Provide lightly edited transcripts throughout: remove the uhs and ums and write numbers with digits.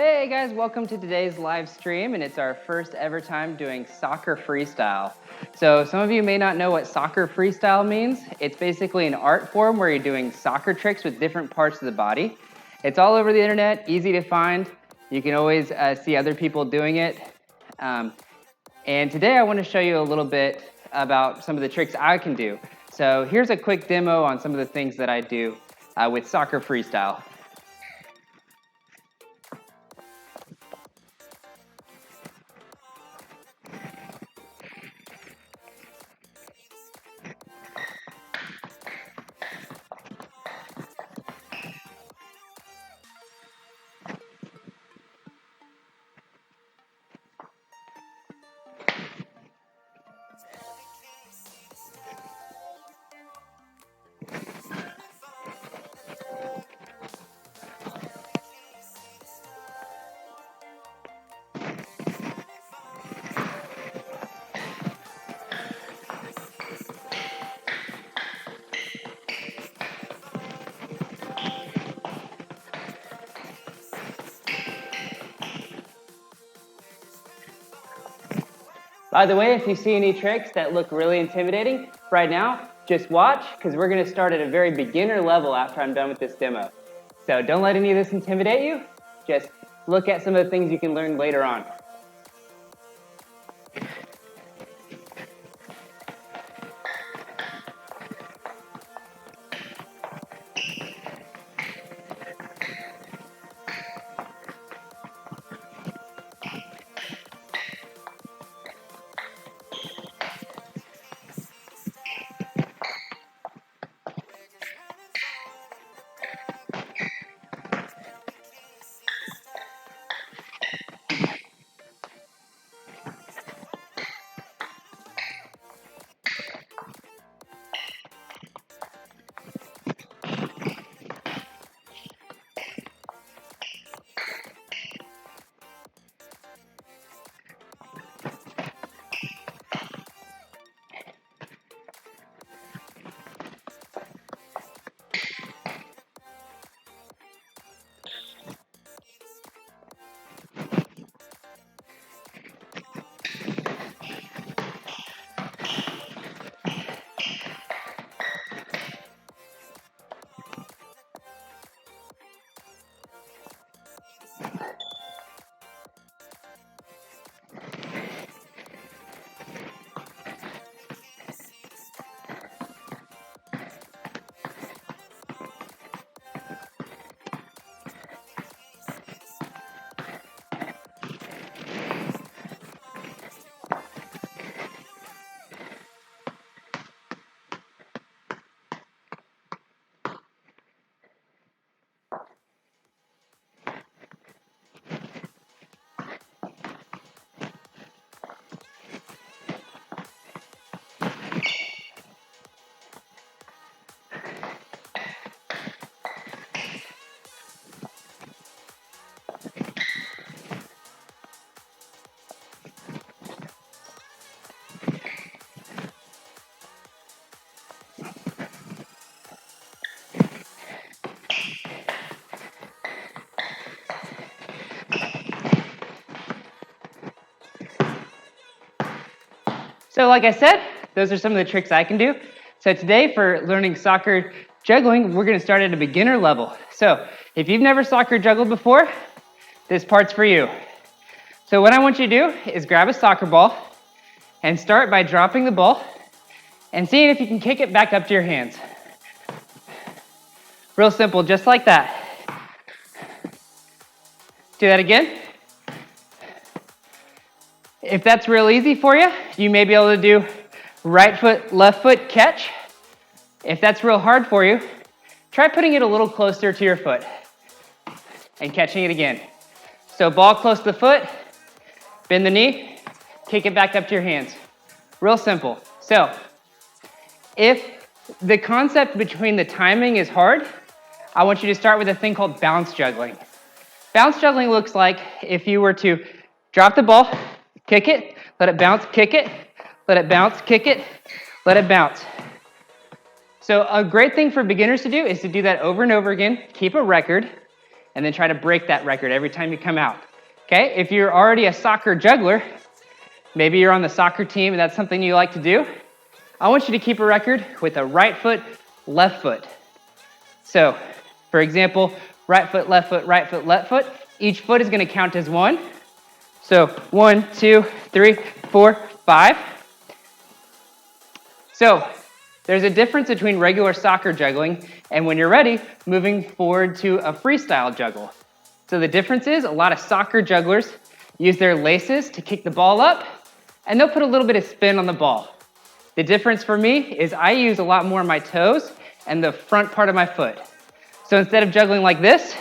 Hey guys, welcome to today's live stream, and it's our first ever time doing soccer freestyle. So some of you may not know what soccer freestyle means. It's basically an art form where you're doing soccer tricks with different parts of the body. It's all over the internet, easy to find. You can always see other people doing it. And today I want to show you a little bit about some of the tricks I can do. So here's a quick demo on some of the things that I do with soccer freestyle. By the way, if you see any tricks that look really intimidating right now, just watch, because we're going to start at a very beginner level after I'm done with this demo. So don't let any of this intimidate you. Just look at some of the things you can learn later on. So like I said, those are some of the tricks I can do. So today for learning soccer juggling, we're going to start at a beginner level. So if you've never soccer juggled before, this part's for you. So what I want you to do is grab a soccer ball and start by dropping the ball and seeing if you can kick it back up to your hands. Real simple, just like that. Do that again. If that's real easy for you, you may be able to do right foot, left foot catch. If that's real hard for you, try putting it a little closer to your foot and catching it again. So ball close to the foot, bend the knee, kick it back up to your hands. Real simple. So if the concept between the timing is hard, I want you to start with a thing called bounce juggling. Bounce juggling looks like if you were to drop the ball, kick it, let it bounce, kick it, let it bounce, kick it, let it bounce. So a great thing for beginners to do is to do that over and over again, keep a record, and then try to break that record every time you come out. Okay, if you're already a soccer juggler, maybe you're on the soccer team and that's something you like to do, I want you to keep a record with a right foot, left foot. So, for example, right foot, left foot, right foot, left foot. Each foot is going to count as 1. So 1, 2, 3, 4, 5. So there's a difference between regular soccer juggling and, when you're ready, moving forward to a freestyle juggle. So the difference is a lot of soccer jugglers use their laces to kick the ball up, and they'll put a little bit of spin on the ball. The difference for me is I use a lot more of my toes and the front part of my foot. So instead of juggling like this,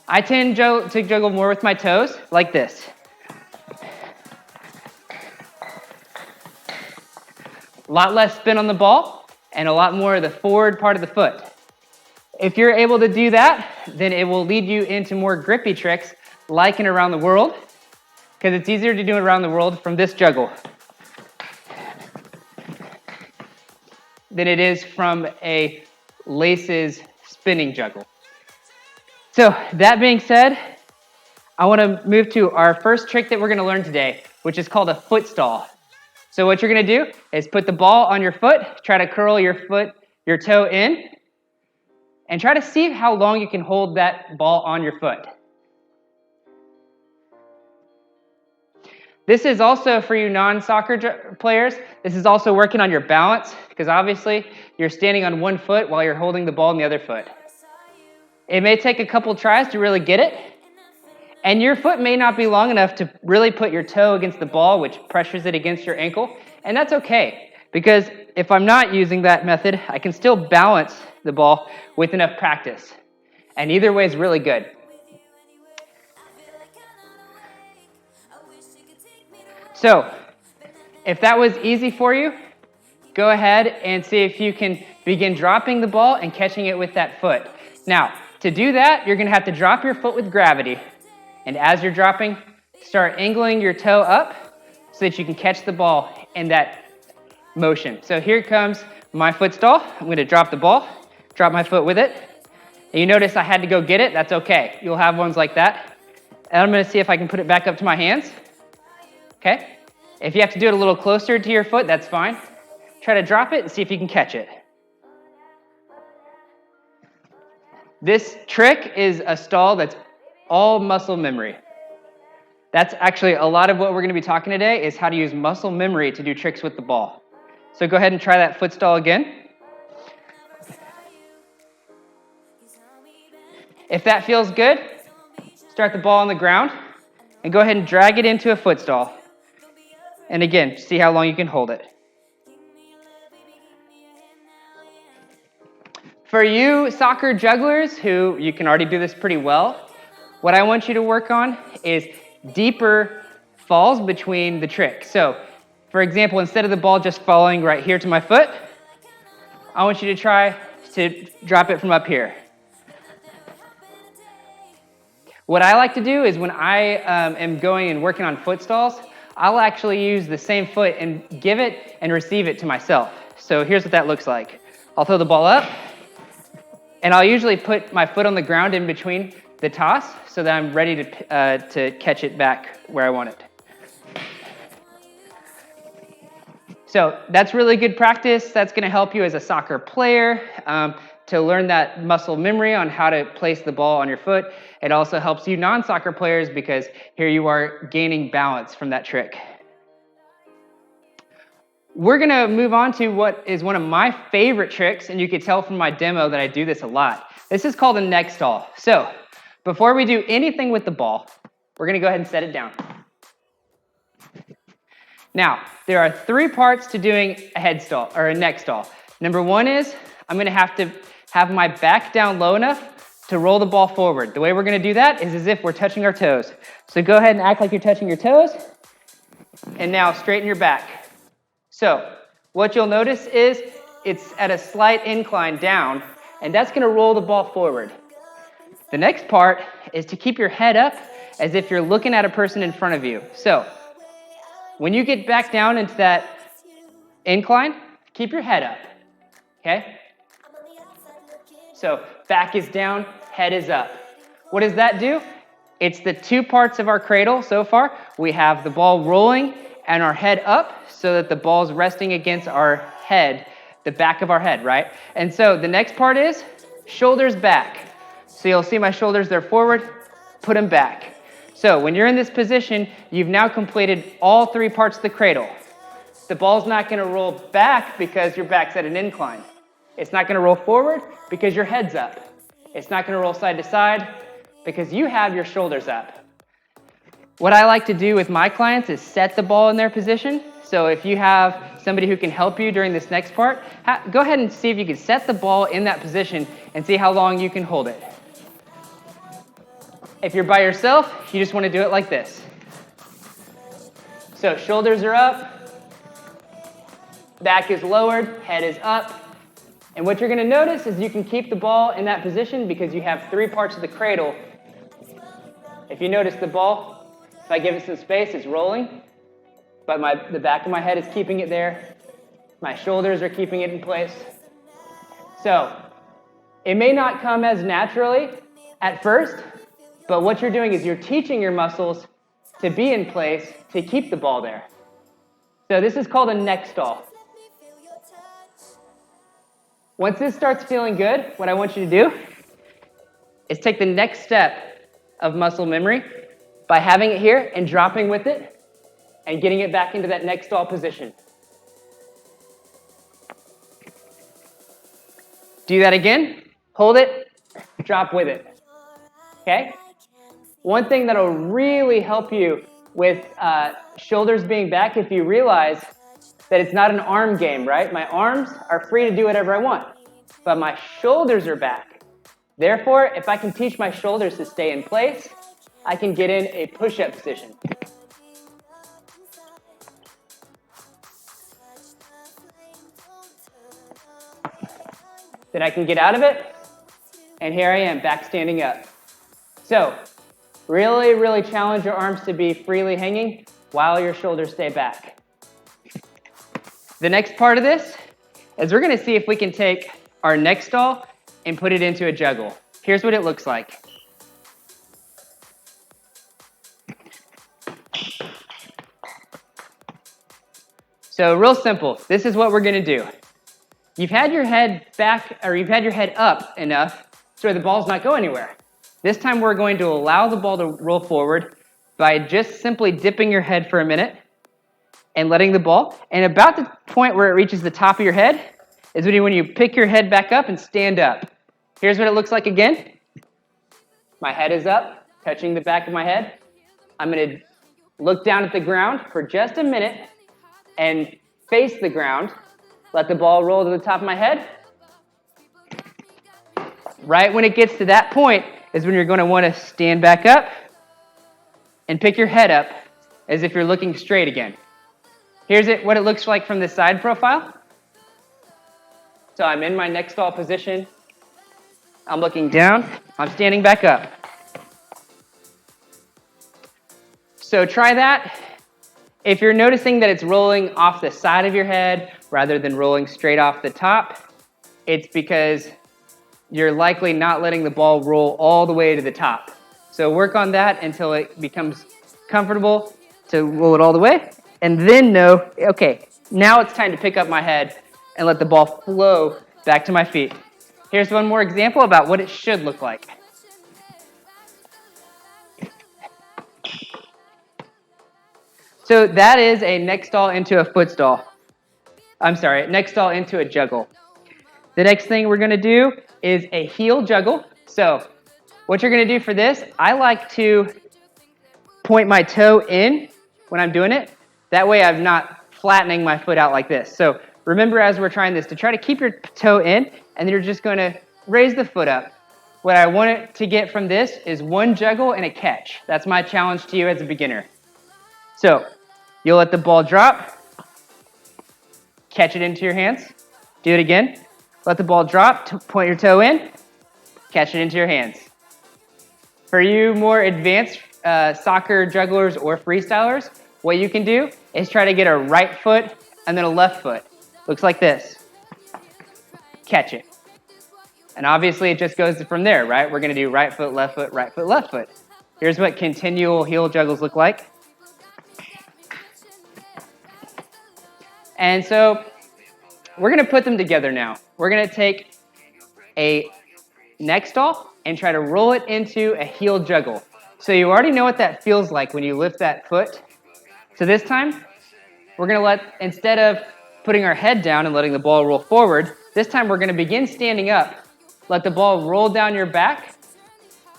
I tend to juggle more with my toes, like this. A lot less spin on the ball, and a lot more of the forward part of the foot. If you're able to do that, then it will lead you into more grippy tricks, like in Around the World, because it's easier to do Around the World from this juggle than it is from a laces spinning juggle. So that being said, I want to move to our first trick that we're going to learn today, which is called a foot stall. So what you're going to do is put the ball on your foot, try to curl your toe in, and try to see how long you can hold that ball on your foot. This is also for you non-soccer players. This is also working on your balance, because obviously you're standing on one foot while you're holding the ball in the other foot. It may take a couple tries to really get it, and your foot may not be long enough to really put your toe against the ball, which pressures it against your ankle, and that's okay, because if I'm not using that method, I can still balance the ball with enough practice, and either way is really good. So, if that was easy for you, go ahead and see if you can begin dropping the ball and catching it with that foot. Now, to do that, you're going to have to drop your foot with gravity. And as you're dropping, start angling your toe up so that you can catch the ball in that motion. So here comes my foot stall. I'm going to drop the ball, drop my foot with it. And you notice I had to go get it. That's okay. You'll have ones like that. And I'm going to see if I can put it back up to my hands. Okay? If you have to do it a little closer to your foot, that's fine. Try to drop it and see if you can catch it. This trick is a stall that's all muscle memory. That's actually a lot of what we're going to be talking today, is how to use muscle memory to do tricks with the ball. So go ahead and try that foot stall again. If that feels good, start the ball on the ground and go ahead and drag it into a foot stall. And again, see how long you can hold it. For you soccer jugglers who you can already do this pretty well, what I want you to work on is deeper falls between the tricks. So, for example, instead of the ball just falling right here to my foot, I want you to try to drop it from up here. What I like to do is when I am going and working on foot stalls, I'll actually use the same foot and give it and receive it to myself. So here's what that looks like. I'll throw the ball up, and I'll usually put my foot on the ground in between the toss so that I'm ready to catch it back where I want it. So that's really good practice. That's going to help you as a soccer player to learn that muscle memory on how to place the ball on your foot. It also helps you non-soccer players because here you are gaining balance from that trick. We're going to move on to what is one of my favorite tricks, and you can tell from my demo that I do this a lot. This is called a neck stall. So before we do anything with the ball, we're going to go ahead and set it down. Now, there are 3 parts to doing a head stall or a neck stall. Number 1 is I'm going to have my back down low enough to roll the ball forward. The way we're going to do that is as if we're touching our toes. So go ahead and act like you're touching your toes. And now straighten your back. So what you'll notice is it's at a slight incline down, and that's going to roll the ball forward. The next part is to keep your head up as if you're looking at a person in front of you. So when you get back down into that incline, keep your head up, okay? So back is down, head is up. What does that do? It's the two parts of our cradle so far. We have the ball rolling and our head up so that the ball's resting against our head, the back of our head, right? And so the next part is shoulders back. So you'll see my shoulders, they're forward, put them back. So when you're in this position, you've now completed all three parts of the cradle. The ball's not going to roll back because your back's at an incline. It's not going to roll forward because your head's up. It's not going to roll side to side because you have your shoulders up. What I like to do with my clients is set the ball in their position. So if you have somebody who can help you during this next part, go ahead and see if you can set the ball in that position and see how long you can hold it. If you're by yourself, you just want to do it like this. So shoulders are up, back is lowered, head is up. And what you're going to notice is you can keep the ball in that position because you have three parts of the cradle. If you notice the ball, if I give it some space, it's rolling, but the back of my head is keeping it there. My shoulders are keeping it in place. So it may not come as naturally at first, but what you're doing is you're teaching your muscles to be in place to keep the ball there. So this is called a neck stall. Once this starts feeling good, what I want you to do is take the next step of muscle memory by having it here and dropping with it and getting it back into that neck stall position. Do that again, hold it, drop with it, okay? One thing that'll really help you with shoulders being back, if you realize that it's not an arm game, right? My arms are free to do whatever I want, but my shoulders are back. Therefore, if I can teach my shoulders to stay in place, I can get in a push-up position. Then I can get out of it, and here I am, back standing up. So, really, really challenge your arms to be freely hanging while your shoulders stay back. The next part of this is we're going to see if we can take our neck stall and put it into a juggle. Here's what it looks like. So real simple, this is what we're going to do. You've had your head back, or you've had your head up enough so the ball's not go anywhere. This time we're going to allow the ball to roll forward by just simply dipping your head for a minute and letting the ball, and about the point where it reaches the top of your head is when you pick your head back up and stand up. Here's what it looks like again. My head is up, touching the back of my head. I'm going to look down at the ground for just a minute and face the ground. Let the ball roll to the top of my head. Right when it gets to that point is when you're going to want to stand back up and pick your head up as if you're looking straight again. Here's what it looks like from the side profile. So I'm in my neck stall position. I'm looking down. I'm standing back up. So try that. If you're noticing that it's rolling off the side of your head rather than rolling straight off the top, it's because you're likely not letting the ball roll all the way to the top. So work on that until it becomes comfortable to roll it all the way. And then know, okay, now it's time to pick up my head and let the ball flow back to my feet. Here's one more example about what it should look like. So that is a neck stall into a foot stall. I'm sorry, neck stall into a juggle. The next thing we're going to do is a heel juggle. So what you're going to do for this, I like to point my toe in when I'm doing it. That way I'm not flattening my foot out like this. So remember as we're trying this to try to keep your toe in, and then you're just going to raise the foot up. What I want it to get from this is one juggle and a catch. That's my challenge to you as a beginner. So you'll let the ball drop, catch it into your hands, do it again, let the ball drop, point your toe in, catch it into your hands. For you more advanced soccer jugglers or freestylers, what you can do is try to get a right foot and then a left foot. Looks like this. Catch it. And obviously it just goes from there, right? We're gonna do right foot, left foot, right foot, left foot. Here's what continual heel juggles look like. And so we're gonna put them together now. We're gonna take a neck stall and try to roll it into a heel juggle. So you already know what that feels like when you lift that foot. So this time, we're gonna instead of putting our head down and letting the ball roll forward, this time we're gonna begin standing up, let the ball roll down your back,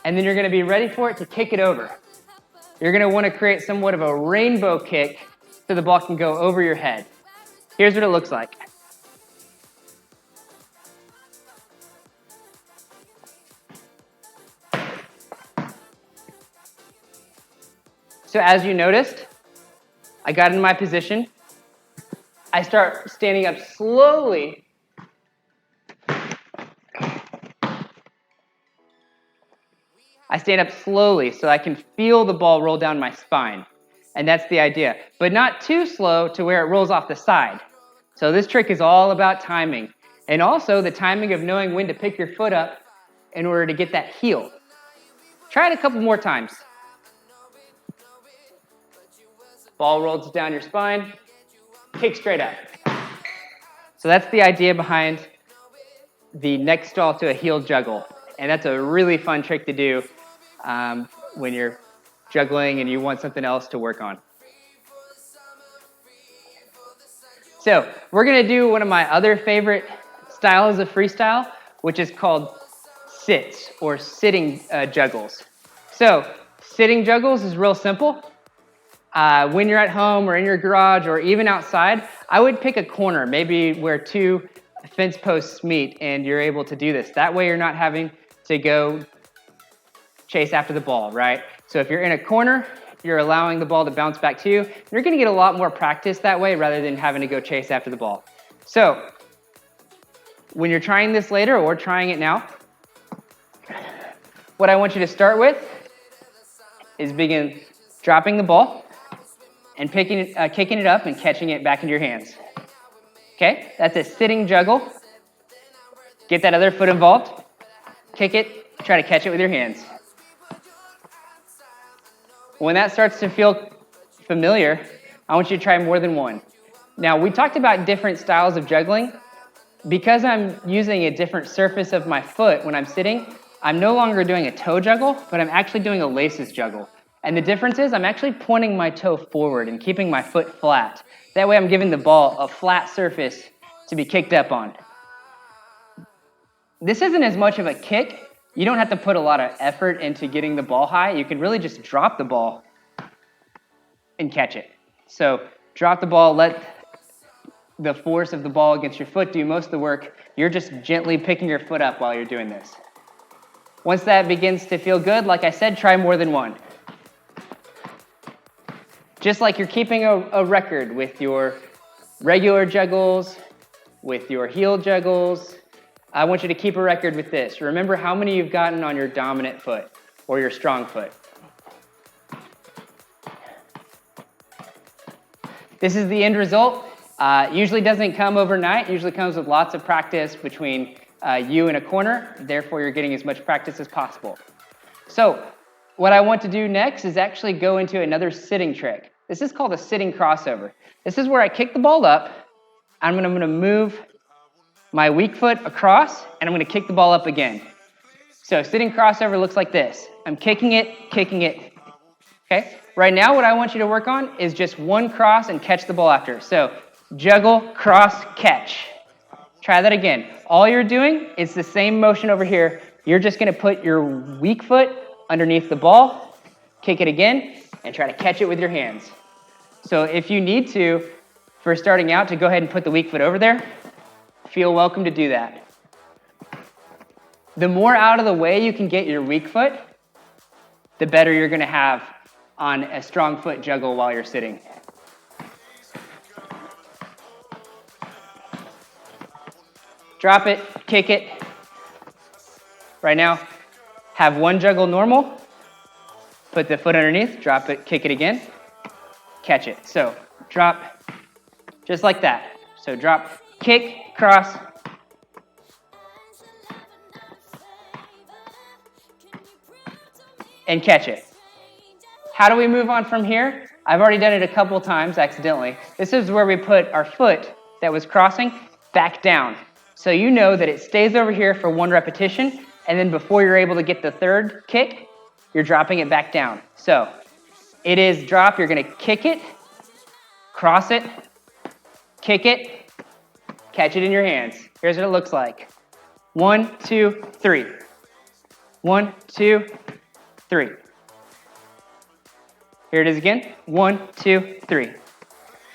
and then you're gonna be ready for it to kick it over. You're gonna wanna create somewhat of a rainbow kick so the ball can go over your head. Here's what it looks like. So as you noticed, I got in my position. I start standing up slowly. I stand up slowly so I can feel the ball roll down my spine. And that's the idea. But not too slow to where it rolls off the side. So this trick is all about timing. And also the timing of knowing when to pick your foot up in order to get that heel. Try it a couple more times. Ball rolls down your spine, kick straight up. So that's the idea behind the neck stall to a heel juggle. And that's a really fun trick to do when you're juggling and you want something else to work on. So we're gonna do one of my other favorite styles of freestyle, which is called sits or sitting juggles. So sitting juggles is real simple. When you're at home or in your garage or even outside, I would pick a corner, maybe where two fence posts meet and you're able to do this. That way you're not having to go chase after the ball, right? So if you're in a corner, you're allowing the ball to bounce back to you. You're gonna get a lot more practice that way rather than having to go chase after the ball. So when you're trying this later or trying it now, what I want you to start with is begin dropping the ball and kicking it up and catching it back into your hands. Okay, that's a sitting juggle. Get that other foot involved, kick it, try to catch it with your hands. When that starts to feel familiar, I want you to try more than one. Now, we talked about different styles of juggling. Because I'm using a different surface of my foot when I'm sitting, I'm no longer doing a toe juggle, but I'm actually doing a laces juggle. And the difference is I'm actually pointing my toe forward and keeping my foot flat. That way I'm giving the ball a flat surface to be kicked up on. This isn't as much of a kick. You don't have to put a lot of effort into getting the ball high. You can really just drop the ball and catch it. So drop the ball, let the force of the ball against your foot do most of the work. You're just gently picking your foot up while you're doing this. Once that begins to feel good, like I said, try more than one. Just like you're keeping a record with your regular juggles, with your heel juggles, I want you to keep a record with this. Remember how many you've gotten on your dominant foot or your strong foot. This is the end result. Usually doesn't come overnight. Usually comes with lots of practice between you and a corner. Therefore, you're getting as much practice as possible. So what I want to do next is actually go into another sitting trick. This is called a sitting crossover. This is where I kick the ball up. I'm going to move my weak foot across, and I'm going to kick the ball up again. So sitting crossover looks like this. I'm kicking it. Okay? Right now, what I want you to work on is just one cross and catch the ball after. So juggle, cross, catch. Try that again. All you're doing is the same motion over here. You're just going to put your weak foot underneath the ball, kick it again, and try to catch it with your hands. So if you need to, for starting out, to go ahead and put the weak foot over there, feel welcome to do that. The more out of the way you can get your weak foot, the better you're going to have on a strong foot juggle while you're sitting. Drop it, kick it. Right now, have one juggle normal, put the foot underneath, drop it, kick it again, catch it. So drop, just like that. So drop, kick, cross, and catch it. How do we move on from here? I've already done it a couple times accidentally. This is where we put our foot that was crossing back down. So you know that it stays over here for one repetition, and then before you're able to get the third kick, you're dropping it back down. So it is drop, you're gonna kick it, cross it, kick it, catch it in your hands. Here's what it looks like. 1, 2, 3. 1, 2, 3. Here it is again. 1, 2, 3.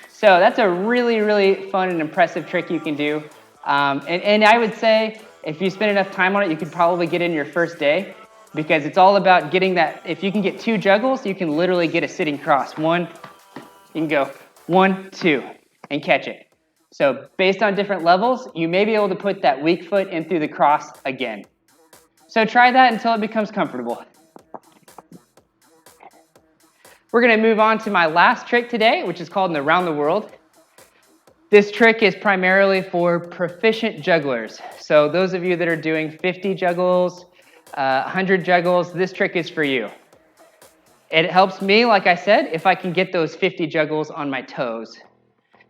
So that's a really, really fun and impressive trick you can do. And I would say if you spend enough time on it, you could probably get in your first day, because it's all about getting that. If you can get 2 juggles, you can literally get a sitting cross. 1, you can go 1, 2, and catch it. So based on different levels, you may be able to put that weak foot in through the cross again. So try that until it becomes comfortable. We're going to move on to my last trick today, which is called an around the world. This trick is primarily for proficient jugglers. So those of you that are doing 50 juggles, 100 juggles, this trick is for you. It helps me, like I said, if I can get those 50 juggles on my toes.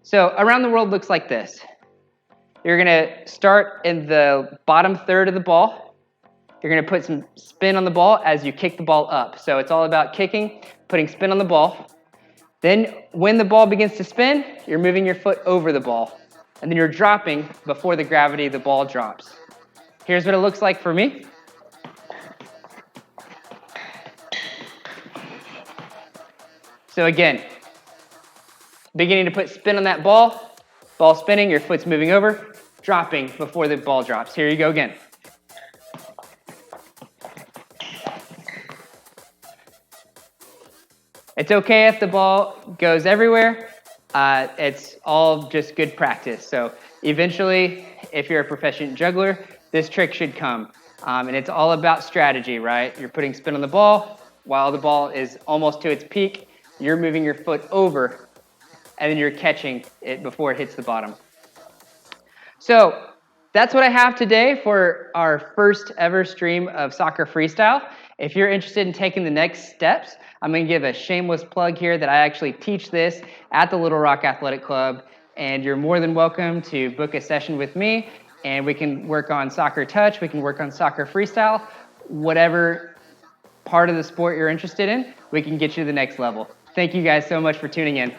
So around the world looks like this. You're going to start in the bottom third of the ball. You're going to put some spin on the ball as you kick the ball up. So it's all about kicking, putting spin on the ball. Then when the ball begins to spin, you're moving your foot over the ball. And then you're dropping before the gravity of the ball drops. Here's what it looks like for me. So again, beginning to put spin on that ball spinning, your foot's moving over, dropping before the ball drops. Here you go again. It's okay if the ball goes everywhere. It's all just good practice. So eventually, if you're a proficient juggler, this trick should come. And it's all about strategy, right? You're putting spin on the ball. While the ball is almost to its peak, you're moving your foot over, and then you're catching it before it hits the bottom. So that's what I have today for our first ever stream of soccer freestyle. If you're interested in taking the next steps, I'm going to give a shameless plug here that I actually teach this at the Little Rock Athletic Club, and you're more than welcome to book a session with me, and we can work on soccer touch, we can work on soccer freestyle, whatever part of the sport you're interested in, we can get you to the next level. Thank you guys so much for tuning in.